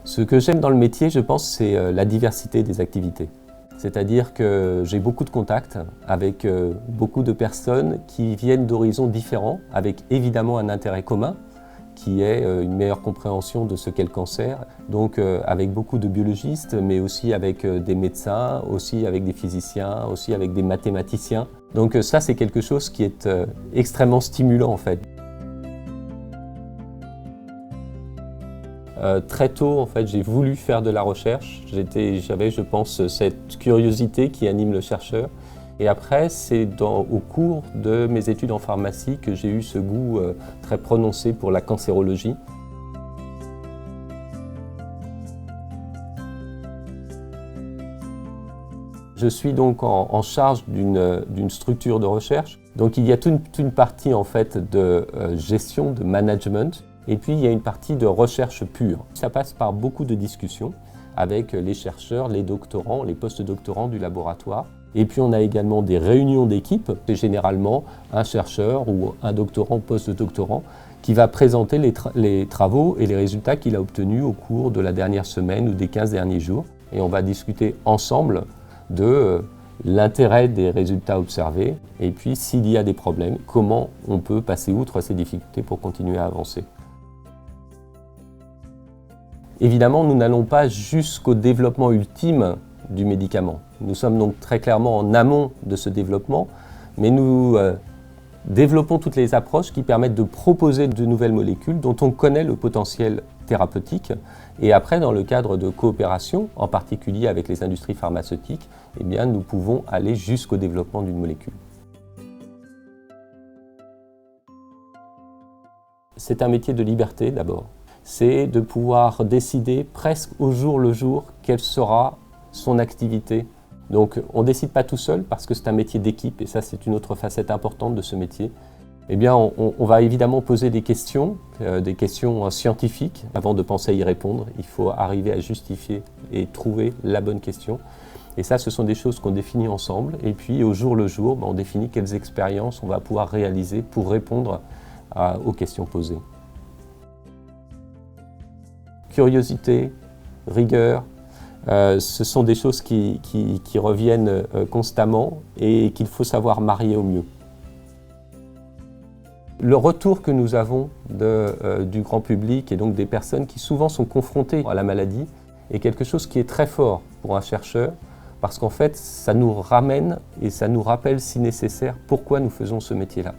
Ce que j'aime dans le métier, je pense, c'est la diversité des activités. C'est-à-dire que j'ai beaucoup de contacts avec beaucoup de personnes qui viennent d'horizons différents, avec évidemment un intérêt commun, qui est une meilleure compréhension de ce qu'est le cancer. Donc avec beaucoup de biologistes, mais aussi avec des médecins, aussi avec des physiciens, aussi avec des mathématiciens. Donc ça, c'est quelque chose qui est extrêmement stimulant en fait. Très tôt, en fait, j'ai voulu faire de la recherche. J'avais, je pense, cette curiosité qui anime le chercheur. Et après, c'est au cours de mes études en pharmacie que j'ai eu ce goût très prononcé pour la cancérologie. Je suis donc en charge d'une structure de recherche. Donc il y a toute une partie en fait de gestion, de management. Et puis, il y a une partie de recherche pure. Ça passe par beaucoup de discussions avec les chercheurs, les doctorants, les post-doctorants du laboratoire. Et puis, on a également des réunions d'équipe. C'est généralement un chercheur ou un doctorant ou post-doctorant qui va présenter les travaux et les résultats qu'il a obtenus au cours de la dernière semaine ou des 15 derniers jours. Et on va discuter ensemble de l'intérêt des résultats observés et puis, s'il y a des problèmes, comment on peut passer outre ces difficultés pour continuer à avancer. Évidemment, nous n'allons pas jusqu'au développement ultime du médicament. Nous sommes donc très clairement en amont de ce développement, mais nous développons toutes les approches qui permettent de proposer de nouvelles molécules dont on connaît le potentiel thérapeutique. Et après, dans le cadre de coopération, en particulier avec les industries pharmaceutiques, eh bien, nous pouvons aller jusqu'au développement d'une molécule. C'est un métier de liberté d'abord. C'est de pouvoir décider presque au jour le jour quelle sera son activité. Donc on ne décide pas tout seul parce que c'est un métier d'équipe et ça c'est une autre facette importante de ce métier. Eh bien on va évidemment poser des questions scientifiques. Avant de penser à y répondre, il faut arriver à justifier et trouver la bonne question. Et ça ce sont des choses qu'on définit ensemble et puis au jour le jour, on définit quelles expériences on va pouvoir réaliser pour répondre aux questions posées. Curiosité, rigueur, ce sont des choses qui reviennent constamment et qu'il faut savoir marier au mieux. Le retour que nous avons du grand public et donc des personnes qui souvent sont confrontées à la maladie est quelque chose qui est très fort pour un chercheur parce qu'en fait, ça nous ramène et ça nous rappelle si nécessaire pourquoi nous faisons ce métier-là.